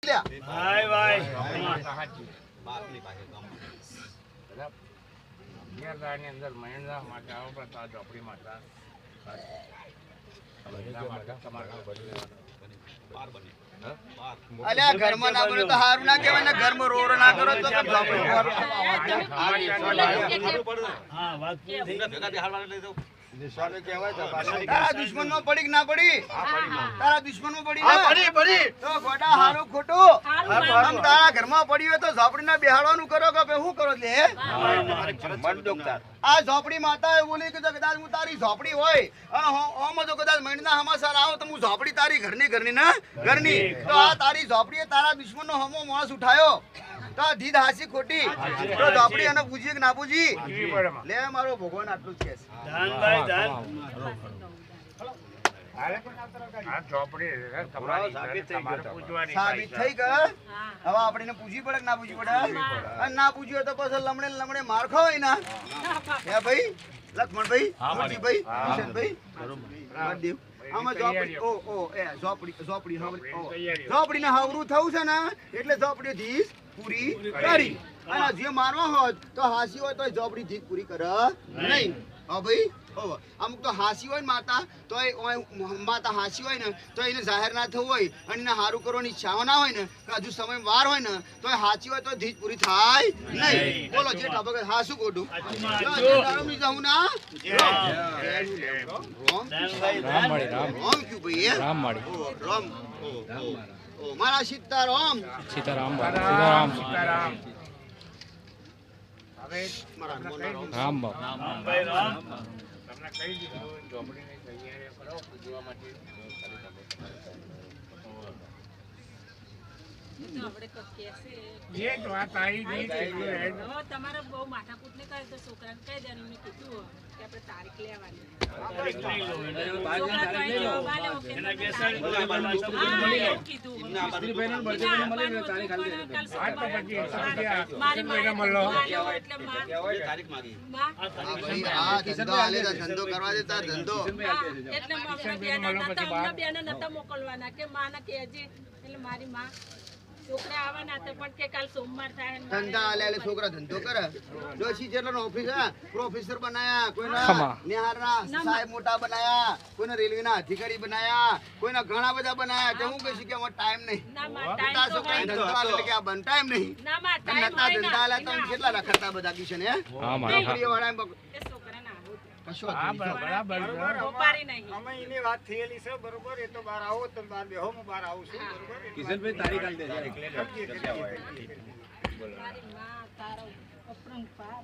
લ્યા ભાઈ ભાઈ બાપની પાસે ગામ ની અંદર મહેન્દ્ર માટે આવો પડતા ઝોપડી માતા અલ્યા ઘરમાં ના બને તો હારું ના કહેવાય ને ઘરમાં રોરો ના કરો તો હા વાત ભેગા હાલવા લઈ જાવ તારા દુશ્મન માં પડી કે ના પડી તારા દુશ્મન માં પડી પડી તો ગોડા હારું ખોટું આમ તારા ઘરમાં પડી હોય તો ઝોપડી ના બેહાડવાનું કરો કે શું કરો લે આ ઝોપડી માતા એ બોલી કે કદાચ હું તારી ઝોપડી હોય અને ઓમ તો કદાચ મહિના હમાસર આવો તો હું ઝોપડી તારી ઘરની ને ઘરની તો આ તારી ઝોપડીએ તારા દુશ્મન નો હમો માણસ ઉઠાયો તો ધીદ હાસી ખોટી તો ઝોપડી અને પૂજી કે ના પૂજી લે મારો ભગવાન આટલું જ કહે છે જાન ભાઈ જાન આ ઝોપડી સાબિત થઈ ગયો હવે આપણે પૂછી પડે કે ના પૂછી પડે અને ના પૂછ્યું તો પછી લમડે માર ખાવાય ના હે ભાઈ લક્ષ્મણભાઈ ભાઈ કિશનભાઈ દેવ આમાં ઝોપડી ને હવરું થવું છે ને એટલે ઝોપડી ધીસ પૂરી કરી અને જે મારવા હોત તો હાસી હોય તો ઝોપડી ધીસ પૂરી કરે નહીં હા ભાઈ અમુક તો હાસી હોય ને માતા તો માતા હાસી હોય ને તો એને જાહેર ના થવું હોય અને એને સારું કરવાની ઈચ્છા ના હોય ને હજુ સમય વાર હોય ને તો હાસી હોય તો ધીજ પૂરી થાય નહીં બોલો જે ટપક હાસું ખોટું જાઉં ના રામ ક્યુ ભાઈ રામ મારા સીતારામ સીતારામ હવે રામ ભાઈ રામ તમને કહી દીધું ઝોપડીની તૈયારી કરો પૂજવા માટે એ જ વાત આવી ગઈ તમારે બહુ માથાકૂટ ને કરે તો છોકરાને કહી દેવાનું મેં કીધું કે આપણે તારીખ લેવાની ધંધો કરવા દેતા ધંધો એટલે નતા મોકલવાના કે માના કે એટલે મારી માં છોકરા આવવાના હતા પણ કે કાલ સોમવાર થાય ધંધા આલે છોકરા ધંધો કરે જોશી જેટલા ઓફિસર પ્રોફેસર બનાયા કોઈના નિહારના સાહેબ મોટા બનાયા કોઈના રેલવેના અધિકારી બનાયા કોઈના ઘણા બધા બનાયા તો હું કહીશ કે અમાર ટાઈમ નહીં તારા છોકરા ધંધો આલે કે આ બન ટાઈમ નહીં ના માં ટાઈમ નતા ધંધા આલે તો કેટલા રખડતા બધા કિશન હે હા મારા છોકરીઓ વાળા અમે એની વાત થયેલી છે બરોબર એ તો બહાર આવો તો બહાર બેહો હું બહાર આવું છું બરોબર કિશનભાઈ તારીખ આલ દે મારી માં તારો અપરંગ પાર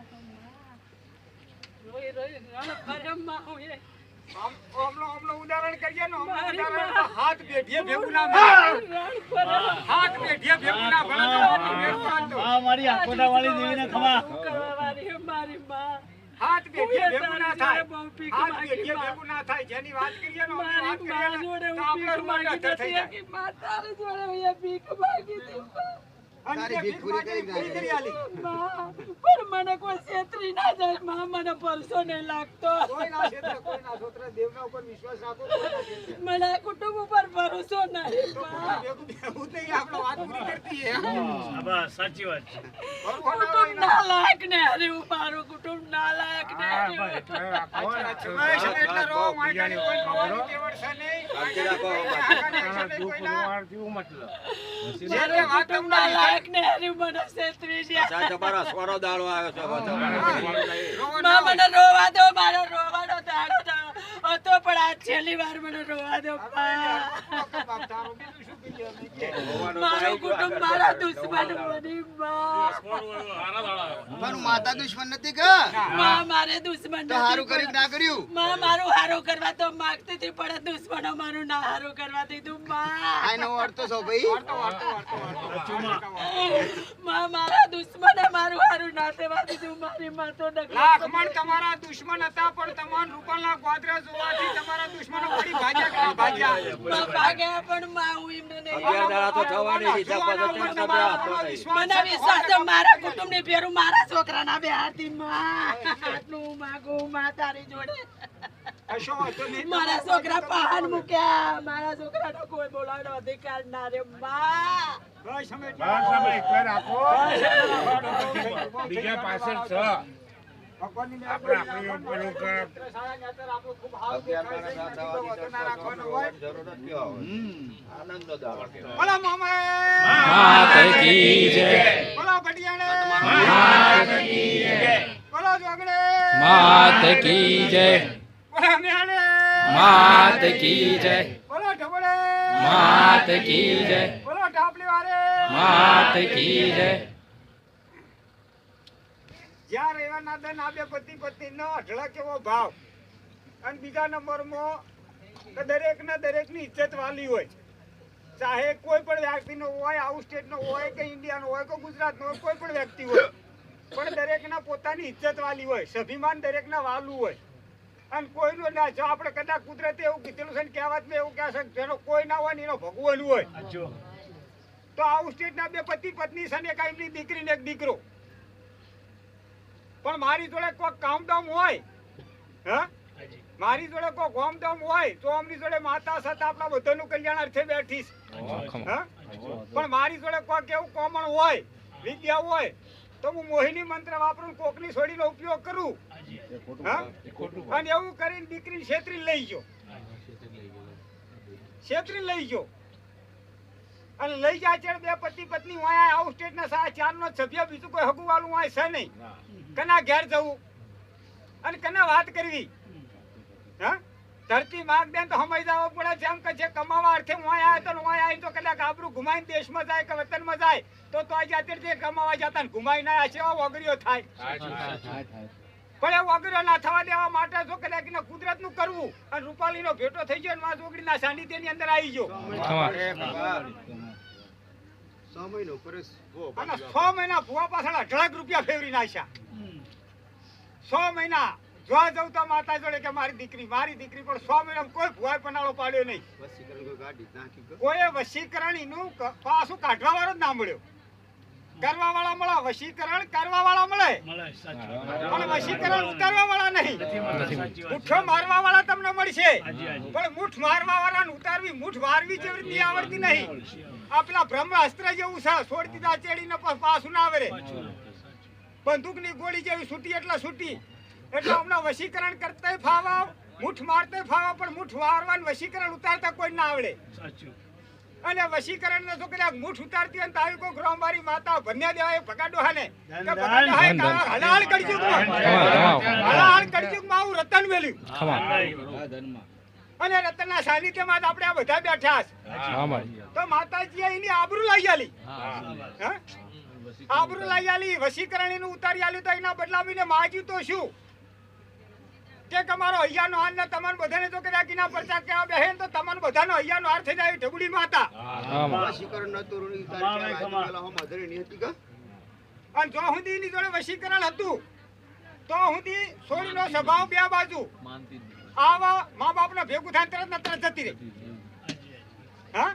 રોઈ રોઈ પરમ માં હું એ ઓમલો ઉદાહરણ કરીએ ને ઉદાહરણ હાથ બેઠીએ ભેગું ના મળે હાથ બેઠીએ ભેગું ના ભલે આ મારી આકોડા વાળી દેવીને ખમા મારી માં હાથ બેઠીએ ભેગું ના થાય હાથ બેઠીએ ભેગું ના થાય જેની વાત કરીએ ને વાત કરીએ જોડે તો આપણે રૂમાલ થઈ જાય કે માતા જોડે હું ભીખ માંગી દી તારી ભીખ પૂરી કરી આલી પણ મને કોઈ છેતરી ના જાય માં મને પરસો નહીં લાગતો કોઈ ના છોકરા દેવના ઉપર વિશ્વાસ રાખો મને કુટુંબ ઉપર ભરોસો નહીં ભેગું નહીં આપણે વાત પૂરી કરતી હે બસ સાચી વાત છે કુટુંબ ના લાયક ને હરી મારું કુટુંબ ના લાયક ને એટલે રો માઈકાની કોઈ ખબર કેવડ છે નહીં જેને કુટુંબ ના લાયક ને હરી મને છેતરી ગયા સાચો મારા સ્વરો દાડો આવ્યો છે માં મને રોવા દો મારો રોવાનો દાડો હતો પણ આ છેલ્લી વાર મને રોવા દો મારું કુટુંબ મારા દુશ્મન બની પણ માતા દુશ્મન નથી કે માં મારે દુશ્મન તો હારું કર્યું કે ના કર્યું માં મારું હારું કરવા તો માંગતી હતી પણ દુશ્મનો મારું ના હારું કરવા દીધું માં આનો અર્થ તો ભાઈ માં મારા દુશ્મને મારું હારું ના થવા દીધું મારી માં તો લાખમણ તમારા દુશ્મન હતા પણ તમારા રૂપાલના ગોદરા જોવાથી તમારા દુશ્મનો પડી ભાગ્યા ભાગ્યા પણ માં હું એમને નહીં તો થવાની મને વિશ્વાસ છે મારા કુટુંબની ફેરું મારા છોકરાના બે હાથી માં આટલું માગું માં તારી જોડે મારા છોકરા પહાડ મૂક્યા મારા છોકરાનો કોઈ બોલાવવાનો અધિકાર ના રે માં બસ અમે બસ હવે એકલા રાખો. બીજા પાછળ છ. ભગવાનની આપણે આપણું પેલું કર. આપણું ખૂબ હાવ અગિયાર દેખાય છે. દાડા બધું ના રાખવાનો હોય. જરૂર જ કહેવા હોય. આનંદનો દાડો કહેવાય. બોલો મામા માત કી જય બોલો ભટિયાણે માત કી જય બોલો જોગણે માત કી જય બોલો મેહાણે માત કી જય બોલો ઢબડે માત કી જય બોલો ઢાપલી વારે માત કી જય જ્યાં રહેવાના દન આ બે પતિ પત્નીનો અઢળક એવો ભાવ અને બીજા નંબરમાં કે દરેકની ઇજ્જત વાલી હોય, ચાહે કોઈ પણ વ્યક્તિનો હોય, આઉટ સ્ટેટનો હોય કે ઇન્ડિયાનો હોય કે ગુજરાતનો હોય, કોઈ પણ વ્યક્તિ હોય, પણ દરેકના પોતાની ઇજ્જત વાલી હોય, સ્વાભિમાન દરેકના વાલું હોય. અને કોઈનું ના, જો આપણે કદાચ કુદરતે એવું કીધેલું છે ને કહેવતમાં એવું કહે છે કે જેનો કોઈ ના હોય ને એનો ભગવાન હોય, સાચું. તો આઉટ સ્ટેટના બે પતિ પત્ની છે ને એક એમની દીકરી ને એક દીકરો. પણ મારી જોડે કોઈ કામધામ હોય, હા હાજી. મારી જોડે કોઈ કામધામ હોય તો અમની જોડે માતા સાથે આપણા બધાનું કલ્યાણ અર્થે બેઠીશ, હા. પણ મારી જોડે કોઈ કેવું કોમણ હોય, વિદ્યા હોય, તો હું મોહિની મંત્ર વાપરું, કોકની છોડીનો ઉપયોગ કરું, હાજી. હા. અને એવું કરીને દીકરી છેતરી લઈ ગયો, છેતરી લઈ ગયો. અને લઈ જાય છે બે પતિ પત્ની હોય આઉટ સ્ટેટના ચારનો સભ્ય, બીજું કોઈ હગું વાળું હોય છે નહીં. કના ઘેર જવું અને કના વાત કરવી, હા. ધરતી માગ દે તો સમય જવો પડે, જેમ કે જે કમાવા અર્થે હું આવ્યા તો હું આવી તો કદાચ આબરૂ ઘુમાઈને દેશમાં જાય કે વતનમાં જાય તો આ જાતે જે કમાવા જતા ને ઘુમાઈ ના છે વગરીઓ થાય. પણ એ વગરીઓ ના થવા દેવા માટે જો કદાચ કુદરતનું કરવું અને રૂપાલીનો ભેટો થઈ ગયો અને માં જોગડીના સાનિધ્યની અંદર આવી ગયો સમયનો પરેશ હો અને 6 મહિના ભુવા પાછળ 18 રૂપિયા ફેરવી નાખ્યા. 6 મહિના જોવા જવું તો માતા જોડે કે મારી દીકરી પણ 6 મહિના કોઈ ભુવાએ પનાળો પાડ્યો નહીં. વસીકરણ કોઈ ગાડી નાખી ગયો. કોઈ વશીકરણ એનું પાછું કાઢવા વાળો જ ના મળ્યો. કરવા વાળા મળે, વશીકરણ કરવા વાળા મળે, મળે, સાચું. પણ વશીકરણ ઉતારવા વાળા નહીં. નથી મળે, સાચી વાત. મુઠ્ઠો મારવા વાળા તમને મળશે, હાજી, હાજી. પણ મુઠ્ઠ મારવા વાળાને ઉતારવી, મુઠ્ઠ મારવી જેવી રીતે આવડતી નહીં. આ પેલા બ્રહ્માસ્ત્ર જેવું છે, છોડ દીધા ચેડીને પાછું ના આવે. બંદૂકની ગોળી જેવી છૂટી એટલે છૂટી. એટલે અમને વશીકરણ કરતાય ફાવા, મુઠ્ઠ મારતાય ફાવા, પણ મુઠ્ઠ મારવાનું વશીકરણ ઉતારતા કોઈ ના આવડે. સાચું. અને વશીકરણ ને જો કદાચ મુઠ ઉતારતી હોય તો આવી કોઈ ગ્રામવાળી માતા ભન્યા દેવાય ભગાડોહાને કે ભગાડોહાએ હલાલ કરજો, હલાલ કરજો માં આવું રતન મેલ્યું. અને રતનના સાનિધ્યમાં જ આપણે આ બધા બેઠા છે. તો માતાજીએ એની આબરૂ લઈ આલી, હા, આબરૂ લઈ આલી, વશીકરણ એનું ઉતારી આલ્યું. તો એના બદલાવીને માગ્યું તો શું કે તમારો હૈયાનો હાર ને તમને બધાને જો કદાચ એના પરચા કહેવા બેહે તો તમને બધાનો હૈયાનો હાર થઈ જાય. ઢબુડી માતા વસીકરણ નતું રૂની તારી પેલા હમ અધરી ની હતી કા. અને જો સુધી એની જોડે વશીકરણ હતું તો સુધી છોડીનો સ્વભાવ બે બાજુ આવા મા બાપને ભેગું થાય તરત ને તરત જતી રહી, હા.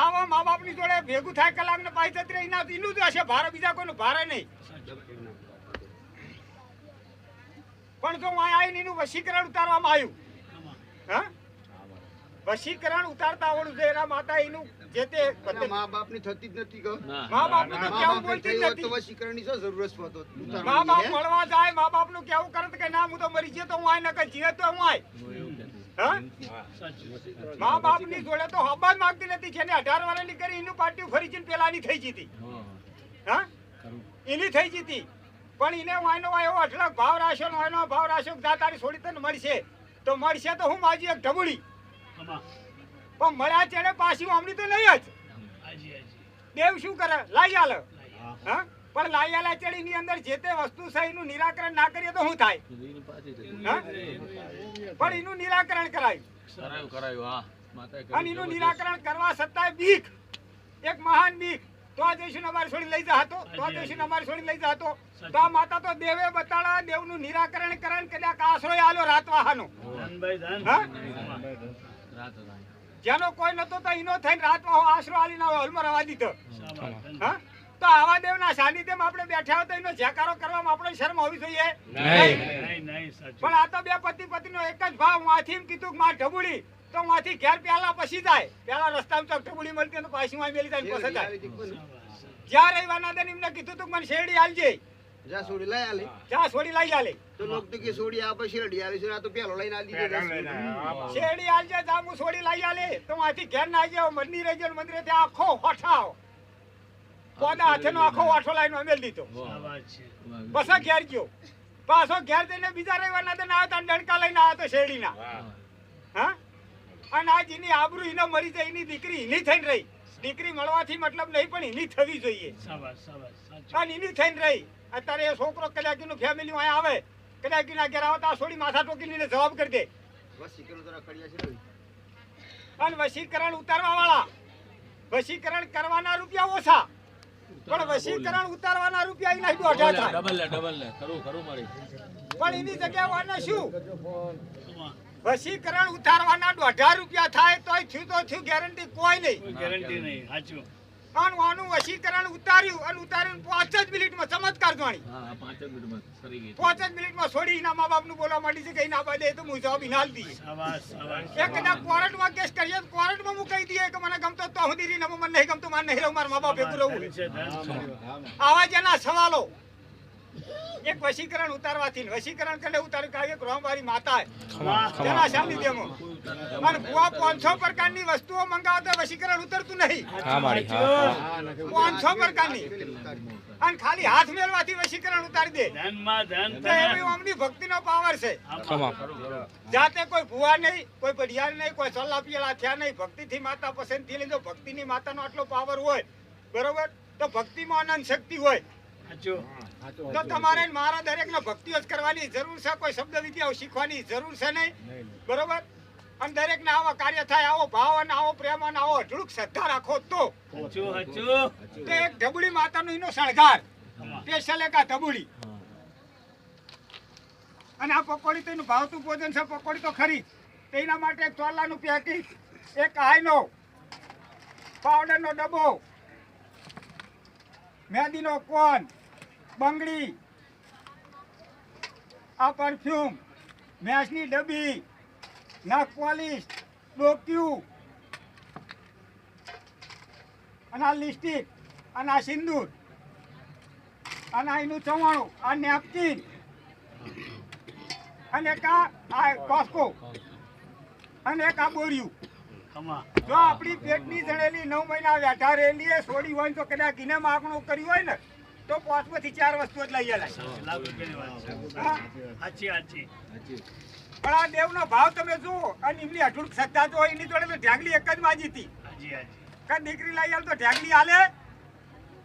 આવા મા બાપની જોડે ભેગું થાય કલાક ને પાછી જતી રહી. એનું જ હશે ભારે, બીજા કોઈનું ભારે નહીં. પણ જો આવીને એનું વશીકરણ ઉતારવામાં આવ્યું, હા, વશીકરણ ઉતારતા આવડું છે એના માતા એનું જે તે મા બાપ ની થતી જ નથી કા. મા બાપનું તો કેવું બોલતી જ તો નથી. વસીકરણ ની શું જરૂરત હતો મા બાપ મળવા જાય, મા બાપ નું કેવું કરે કે ના હું તો મરી ગયો તો હું આય નકર જીવે તો હું આય, હા. મા બાપ ની જોડે તો હબાજ માંગતી નથી. જેને 18 વર્ષની કરી એનું પાટિયું ફરી જઈને પેલાની થઈ જીતી, હા, એની થઈ જીતી. પણ એને વાયનો વાયો અઢળક ભાવ રાખ્યો, વાયનો ભાવ રાખ્યો કે તારી છોડી તને મળશે તો મળશે તો હું માજી એક ઢબુડી. પણ મળ્યા ચેડે પાછી આમની તો નહીં જ. દેવ શું કરે, લાઈ આલે, હા. પણ લાઈ આલે ચેડી ની અંદર જે તે વસ્તુ છે એનું નિરાકરણ ના કરીએ તો શું થાય, હા. પણ એનું નિરાકરણ કરાયું, અને એનું નિરાકરણ કરવા છતાંય બીક, એક મહાન બીક. તો આ દેશને અમારી છોડી લઈ જતો, તો આ દેશને અમારી છોડી લઈ જતો. તો આ માતા તો દેવે બતાડા, દેવનું નિરાકરણ કરે કદાચ આશરો આલ્યો રાતવાહાનો, હા. જેનો કોઈ નતો તો એનો થઈને રાતવાહો આશરો આલીને હોલમાં રવા દીધો, હા. તો આવા દેવના સાનિધ્યમાં આપણે બેઠા હોય તો એનો જયકારો કરવામાં આપણે શરમ હોવી જોઈએ નહીં. પણ આ તો બે પતિ પત્નીનો એક જ ભાવ. હું આથી એમ કીધું કે માં ઢબુડી તો માંથી ઘેર પેલા પછી જાય પેલા રસ્તામાં ચોક ટબુડી મળતી હોય તો પાછી માં મેલી જાય ને પછી જાય જ્યાં રહેવાના દે એમને કીધું તું કે મને શેરડી આલજે જા સોડી લઈ આલે જ્યાં છોડી લઈ આલે તો લોક તો કે સોડી આપે શેરડી આલે છે આ તો પેલો લઈને આલી દીધો શેરડી આલજે જામુ છોડી લઈ આલે તો માંથી ઘેર ના જાવ મંદિરે જઈને મંદિરે ત્યાં આખો હોઠાવ પોદા હાથેનો આખો વાઠો લાઈનો અમેલ દીધો શાબાશ છે. બસ ઘેર ગયો પાછો ઘેર જઈને બીજા રહેવાના દે ના ડંકા લઈને આવ્યો તો શેરડીના હા અને આજ એની આબરૂ એને મરી જાય એની દીકરી એની થઈને રહી દીકરી મળવાથી મતલબ નહીં પણ એની થવી જોઈએ શાબાશ, શાબાશ, સાચું. અને એની થઈને રહી અત્યારે એ છોકરો કદાચીનું ફેમિલી અહીંયા આવે કદાચીના ઘેર આવે તો આ છોડી માથા ટોકીને જવાબ કરી દે વસીકરણ જરા કડિયા છે ને અને વશીકરણ ઉતારવા વાળા વશીકરણ કરવાના રૂપિયા ઓછા પણ વશીકરણ ઉતારવાના રૂપિયા એના દોઢા થાય પણ એની જગ્યાએ વાને શું ખમા. વશીકરણ ઉતારવાના 1.5 રૂપિયા થાય તોય થયું તો થયું ગેરંટી કોઈ નહીં કોઈ ગેરંટી નહીં. સાચું. અને આનું વશીકરણ ઉતાર્યું અને ઉતારીને 5 જ મિનિટમાં ચમત્કાર જાણી 5 જ મિનિટમાં છોડી એના મા બાપનું બોલવા માંડી છે કે એના બાદ તો હું જવાબ ઇનાલ દઈએ શાબાશ, શાબાશ. એક કદાચ કોર્ટમાં કેસ કરીએ તો કોર્ટમાં હું કહી દઈએ કે મને ગમતો તો હું દીરી મને નહીં ગમતો મને નહીં રહું મારા મા બાપ ભેગું રહું ધન છે, ધન. આવા જેના સવાલો એક વશીકરણ ઉતારવાથી વશીકરણ કરે ઉતાર કાવ્ય ગ્રહવારી માતા જેના સાનિધ્યમાં અને બુઆ 500 પ્રકારની વસ્તુઓ મંગાવતો વશીકરણ ઉતરતું નહીં હા મારી હા 500 પ્રકારની અને ખાલી હાથ મેળવાથી વશીકરણ ઉતારી દે ધનમાં ધન તો એવી અમની ભક્તિનો પાવર છે ખમા જાતે કોઈ ભુવા નહીં કોઈ પઢિયાર નહીં કોઈ સલ્લા પીએલા થયા નહીં ભક્તિથી માતા પસંદ થી લીધો ભક્તિની માતાનો આટલો પાવર હોય બરોબર તો ભક્તિમાં અનંત શક્તિ હોય સાચું. તો તમારે ને મારા દરેકને ભક્તિઓ જ કરવાની જરૂર છે કોઈ શબ્દ વિદ્યાઓ શીખવાની જરૂર છે નહીં બરોબર અને દરેકને આવા કાર્ય થાય આવો ભાવ અને આવો પ્રેમ અને આવો અઢળક શ્રદ્ધા રાખો તો સાચું, સાચું. એક ઢબુડી માતાનો એનો શણગાર ખમા. સ્પેશિયલ એક આ ઢબુડી અને આ પકોડી તો એનું ભાવતું ભોજન છે પકોડી તો ખરી તો એના માટે એક ચોલાનું પેકેટ એક હાઈનો પાવડરનો ડબ્બો મહેંદીનો કોન બંગડી આ પરફ્યુમ મેસની ડબ્બી નાક પોલિશ ડોક્યુ અને આ લિપસ્ટિક અને આ સિંદૂર અને આ એનું ચવાણું આ નેપકિન અને એક આ કોસ્કો અને એક આ બોરિયું ખમા. જો આપણી પેટની જણેલી 9 મહિના વેઠા રહેલી એ છોડી હોય ને તો કદાચ ગીને માગણું કર્યું હોય ને તો 5 માંથી 4 વસ્તુ જ લઈ આલાય લાખ રૂપિયાની વાત છે. હા? સાચી, સાચી. પણ આ દેવનો ભાવ તમે જુઓ અને એમની અઢળક શ્રદ્ધા જો એની જોડે તો ઢાંગલી એક જ માજી હતી હાજી, હાજી. કે દીકરી લઈ આલ તો ઢાંગલી હાલે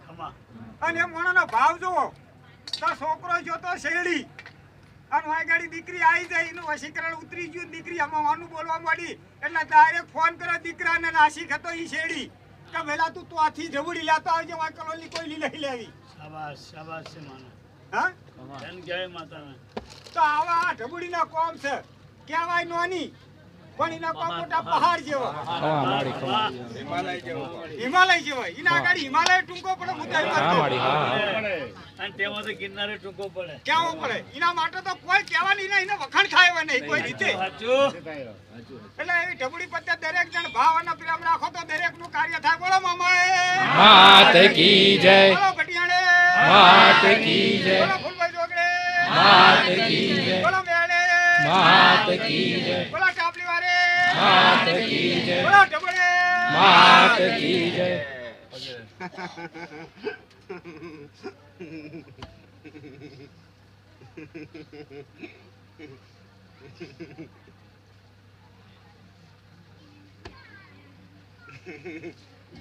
ખમા. અને એ મોણાનો ભાવ જુઓ તો છોકરો જોતો શેરડી અને વાય દીકરી આવી જાય એનું વશીકરણ ઉતરી ગયું દીકરી આમાં વાનું બોલવા માંડી એટલે ડાયરેક્ટ ફોન કરો દીકરાને નાશી હતો ઈ શેરડી કે વેલા તું આથી જબડી લેતો આવજે વાય કલોલી કોઈ લઈ લેવી શાબાશ, શાબાશ છે માના. હા ધન કહેવાય માતાને. તો આવા ઢબુડીના કોમ છે કહેવાય નોની પણ એના કોમ મોટા પહાડ જેવા ખમા મારી ખમા હિમાલય જેવા એના આગળ હિમાલય ટૂંકો પડે હું તો એમ જ હા કહું. મારી હા અને તેમાં તો ગિરનારે ટૂંકો પડે. કહેવું પડે એના માટે તો કોઈ કહેવાની નહીં એને વખાણ થાય એવા નહીં કોઈ રીતે સાચું. એટલે એવી ઢબુડી પત્તે દરેક જણ ભાવ અને પ્રેમ રાખો તો દરેક નું કાર્ય થાય બોલો મામા માત કી જય બોલો ભટિયાણે માત કી જય બોલો ફૂલભાઈ જોગડે માત કી જય બોલો મેળે માત કી જય બોલો ટાપલી વારે માત કી જય બોલો ઢબુડે માત કી જય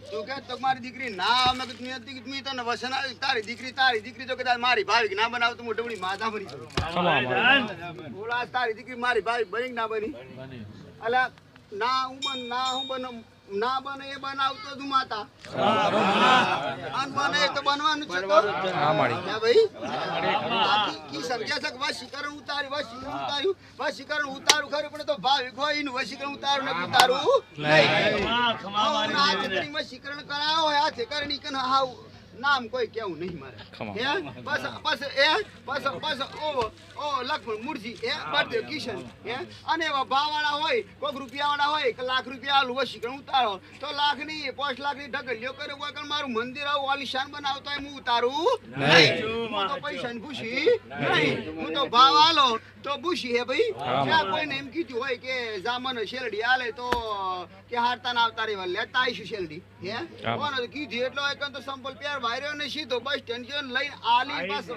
તું કે તમારી દીકરી ના અમે કે તું તો વસન આવી તારી દીકરી તો કદાચ મારી ભાવી ના બનાવ તો મોટી મોટી માતા બની ખમા મારી ધન. બોલા તારી દીકરી મારી ભાવી બની કે ના બની અલા ના હું બન ના બને એ બનાવતો તું માતા અન બને એ તો બનવાનું છે તો હા મારી હે ભાઈ કી સમજ્યા છે કે વશીકરણ ઉતાર્યું વશીકરણ ઉતારું ખરું પણ તો ભાવિક હોય એનું વશીકરણ ઉતારું ને ઉતારું નહીં ખમા, ખમા મારી આ દેવીને. ચટણીમાં શીકરણ કરાયો હોય આ થેકર નીકન હાવ નામ કોઈ કેવું નહીં મારે ખમા. હે બસ ઓ લખમણ મુરજી હે બળદેવ કિશન હે અને એવા ભાવવાળા હોય કોઈક રૂપિયાવાળા હોય કે લાખ રૂપિયા આલુ વશીકરણ ઉતારો તો લાખ ની 5 લાખની ઢગલીઓ કરે કોઈ કે મારું મંદિર આવું આલિશાન બનાવતો હોય હું ઉતારું નહીં હું તો પૈસાની ભૂસી નહીં હું તો ભાવ આલો તો ભૂસી હે ભાઈ જ્યાં કોઈને એમ કીધું હોય કે જામન શેરડી આલે તો કે હારતા ના આવતા રેવા લેતા આવીશું શેરડી હે કોને તો કીધું એટલો હોય તો સંપલ પેર વાયરો ને સીધો બસ ટેન્શન લઈને આલી પાછો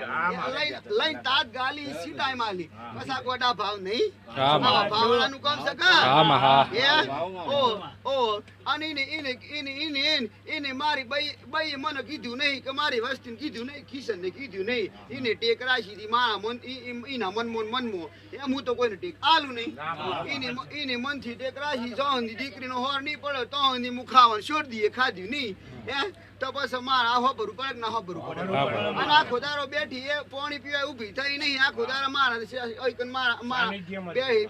લઈને તાત ગાલી સીધા એમ આલી બસ આ ગોડા ભાવ નહીં આવા ભાવવાળાનું કામ હે ઓ અને એને મારી બઈ મને કીધું નહીં કે મારી વસ્તીને કીધું નહીં કિશન ને કીધું નહીં એને ટેક રાશી મારા મન એના મનમો એમ હું તો કોઈને ટેક આલું નહીં એને મનથી ટેક રાશી જો દીકરીનો હોર નહીં પડે તો હું ખાવાનું છોડ દઈએ ખાધ્યું નહીં હે તો બસ મારા હોબરું પડે ના હોબરું પડે અને આ ખોદારો બેઠી એ પાણી પીવાય ઊભી થઈ નહીં આ ખોદારો મારા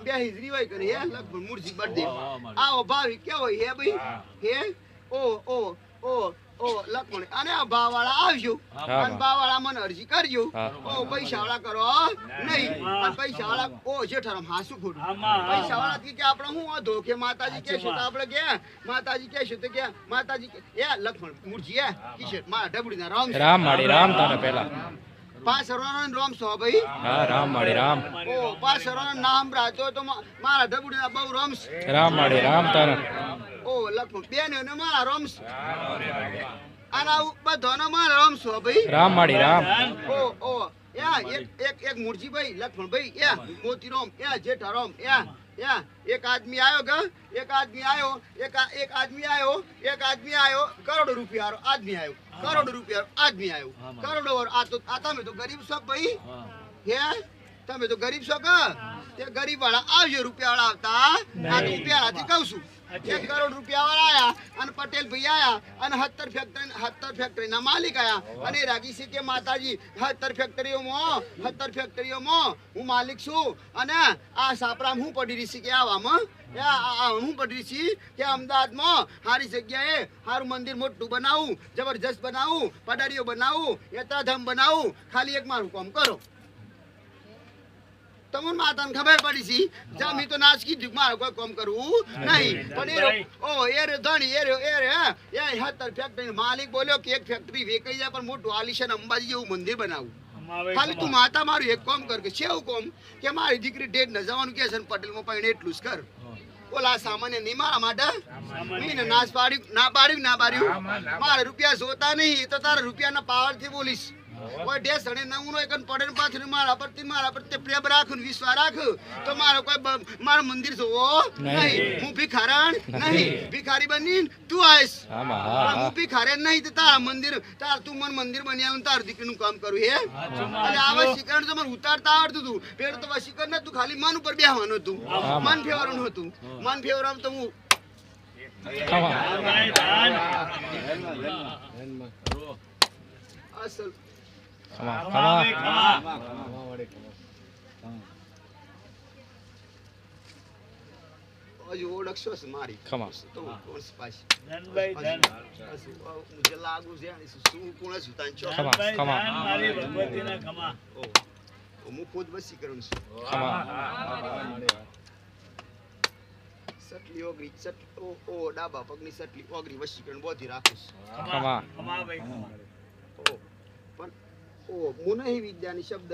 બેહી રીવાય કરે હે લગભગ મુરજી બળદેવ આવો ભાવી કેવો હે ભાઈ હે ઓ લખમણ અને આ ભાવવાળા આવજો અને ભાવવાળા મને અરજી કરજો ઓ પૈસાવાળા કરો નહીં અને પૈસાવાળા ઓ જેઠારામ હાસુ ખોટું પૈસાવાળા કે આપણે હું વાંધો કે માતાજી કહેશું તો આપણે કે માતાજી કહેશું તો કે માતાજી એ લખમણ મુરજી હે કિશોર મારા ઢબડીના રામ માડી રામ તારે પહેલા 5 સરોવરનો રામ છો ભાઈ હા રામ માડી રામ ઓ 5 સરોવરનો નામ રાતો તો મારા ઢબડીના બહુ રમસ રામ માડી રામ તારે ઓ લખમણ બેનો ને મારા રમસ આના બધાનો મારા રમસ ભાઈ રામ માડી રામ ઓ યા એક મુરજી ભાઈ લખમણ ભાઈ યા મોતી રામ યા જેઠા રામ યા એક આદમી આવ્યો કરોડો રૂપિયા આદમી આવ્યો કરોડો આ તમે તો ગરીબ છો ભાઈ હે તમે તો ગરીબ છો કે તે ગરીબ વાળા આવજો રૂપિયા વાળા આવતા આ તો પેલાથી કહું છું 1 કરોડ રૂપિયા વાળા આયા અને પટેલ ભાઈ આયા અને 70 ફેક્ટરીના માલિક આયા અને રાગી છે કે માતાજી 70 ફેક્ટરીઓમાં હું માલિક છું અને આ સાપરામ હું પડી રહી છે કે આવામાં હું પડી રહી કે અમદાવાદમાં સારી જગ્યાએ સારું મંદિર મોટું બનાવું જબરજસ્ત બનાવું પડારીઓ બનાવું યાત્રાધામ બનાવું ખાલી એક મારું કામ કરો તમને માતાને ખબર પડી છે જમી તો નાચ કીધું મારે કોઈ કામ કરવું નહીં પણ એ ધણી એ 70 ફેક્ટરી માલિક બોલ્યો કે એક ફેક્ટરી વેચાઈ જાય પણ મોટું આલિશાન અંબાજી જેવું મંદિર બનાવું ખાલી તું માતા મારું એક કામ કર કે છેવું કામ કે મારી દીકરી ડેટ ન જવાનું કે છે પટેલમાં પણ એટલું જ કર ઓલા સામાન્ય નહીં મારા માટે મીને ના પાડ્યું મારે રૂપિયા જોતા નહીં તો તારા રૂપિયાના પાવરથી બોલીશ કોઈ ડેસ અને નવું એક પડે પાછળ મારા પર પ્રેમ રાખ વિશ્વાસ રાખ તો મારો કોઈ મારું મંદિર જોવો નહીં હું ભિખારણ નહીં ભિખારી બની તું આવીશ હું ભિખારણ નહીં તો તારા મંદિર તું મને મંદિર બન્યા તાર દીકરીનું કામ કરું હે અને આવા શિકરણ તો મને ઉતારતા આવડતું હતું પેલું તો શિકરણ નતું ખાલી મન ઉપર બેહવાનું હતું મન ફેરવાનું હતું મન ફેરવાનું તો હું અસલ હજુ ઓળખશો મારી તો કોણ પાછી ધનભાઈ ધન મુજે લાગુ છે શું કોણ છું તાન ચો મારી ભગવતીના ખમા હું ખુદ બસી કરું છું સટલી ઓગરી ઓ ડાબા પગની સટલી ઓગરી વશીકરણ બોધી રાખું ખમા ભાઈ ખમા પણ ઓ મુનહી વિદ્યાની શબ્દ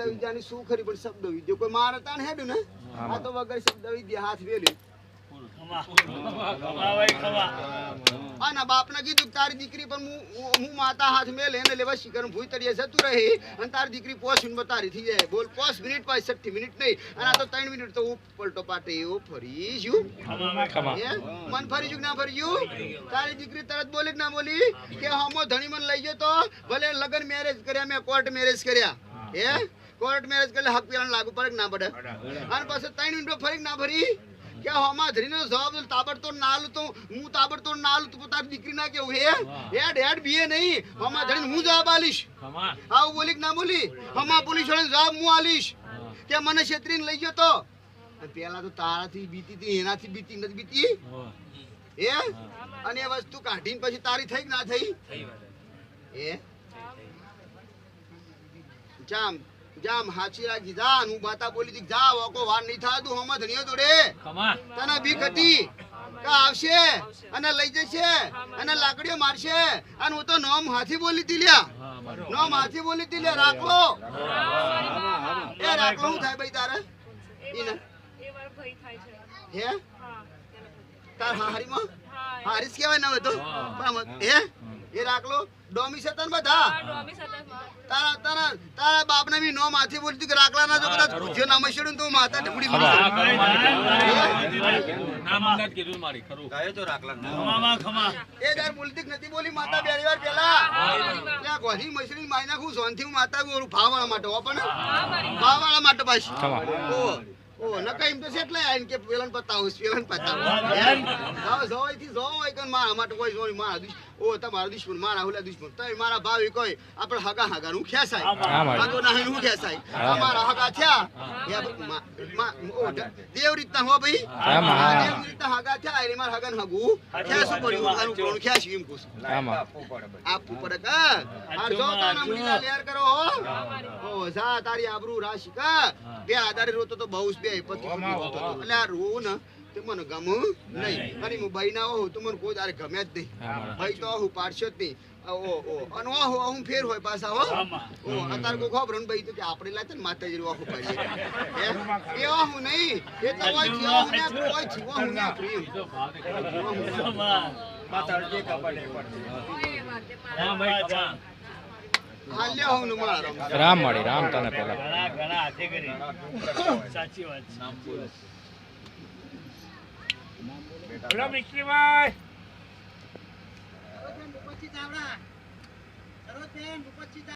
વિદ્યાની શું ખરી પણ શબ્દ વિદ્યા કોઈ મારે તાણ હેડું ને આ તો વગર શબ્દ વિદ્યા હાથ વેલ્યું આના બાપને કીધું તારી દીકરી પણ હું માતા હાથ મેલે એને લેવા શિકરણ ભૂઈ તરીએ જતું રહે અને તારી દીકરી 5 મિનિટ તારી થઈ જાય બોલ 5 મિનિટ પાછી 60 મિનિટ નહીં અને આ તો 3 મિનિટ તો પલટો પાટે એવો ફરી જ્યું મન ફરી જ્યું ના ફરી જ્યું તારી દીકરી તરત બોલી ના બોલી કે હમો ધણી મન લઈ ગયો તો ભલે લગન મેરેજ કર્યા મેં કોર્ટ મેરેજ કર્યા હે કોર્ટ મેરેજ કરે હક પેલા લાગુ પડે ના પડે અને પાછો 3 મિનિટ ફરી ના ભરી કે હમા ધરીનો જવાબ તાબડતોડ ના આલું તો હું તાબડતોડ ના આલું તો તારી દીકરી ના કેવું હે હેડ બીએ નહીં હમા ધરીને હું જવાબ આલીશ આવું બોલી કે ના બોલી હમા પોલીસ વાળાને જવાબ હું આલીશ કે મને છેતરીને લઈ ગયો તો પેલા તો તારાથી બીતી હતી એનાથી બીતી નથી બીતી હે અને એ વસ્તુ કાઢીને પછી તારી થઈ કે ના થઈ એ જામ જામ હાચી રાખી જા હું માતા બોલી હતી જા વોકો વાર નહીં થાય તું હમણાં ધણીઓ જોડે તને બીક હતી કે આવશે અને લઈ જશે અને લાકડીઓ મારશે અને હું તો નોમ હાથી બોલી હતી લ્યા નોમ હાથી બોલી હતી લ્યા રાખલો એ રાખલો શું થાય ભાઈ તારે ઈને હે તાર હારીમાં હારીસ કહેવાય ના હોય તો પણ હે એ રાખલો ડોમી છે તને બધા તારા તારા તારા બાપને બી નો માથે બોલતી કે રાખલા ના જો કદાચ પૂછ્યો ના મશડું તો માતા ઢુકડી ખમામાં ખમા એ દર બોલતી નથી બોલી માતા બે વાર પેલા ત્યાં ગોધી મશડી માઈ નાખું સોનથી હું માતા ગોરું ભાવાળા માટે હો પણ ભાવાળા માટે પાછી ખમા. ઓ નકા એમ તો છે એટલે આઈને કે પેલન પતાવો જોઈથી જો હોય કે મારા માટે કોઈ જોઈ મારા ઓ તમારો દુશ્મન મારા હુલા દુશ્મન તઈ મારા ભાવી કોઈ આપણે હગા હગા નું ખેસાય હા માડી. હગો ના હું ખેસાય અમારા હગા થયા દેવ રીતના હો ભાઈ હા માં, હા. દેવ રીતના હગા થયા એટલે મારા હગન હગું ખેસું પડ્યું આનું કોણ ખેસ્યું એમ કુછ હા માં. આપવું પડે કા આ જો તાના મુડીલા લેર કરો હો ઓ જા તારી આબરૂ રાશી કા બે આધારે રોતો તો બહુ બે પતિ રોતો તો એટલે આ રોવું ને તે મને ગમું નહીં અને હું બાઈ ના હોઉં તો મને કોઈ તારે ગમે જ નહીં હા માં. ભાઈ તો હું પાડશો જ નહીં ઓ અને હું ફેર હોય પાછા હો ઓ અત્યારે કોઈ ખબર ને ભાઈ તો કે આપણે લાતે ને માતાજી વાહુ પાડીએ એ હું નહીં એ તો હોય છે હું ને કોઈ છે હું ને પ્રેમ હાલ્યા હું ને મારા રામ માડી રામ તને પેલા ઘણા ઘણા હાથે કરી સાચી વાત છે બોલો મિસ્ત્રીભાઈ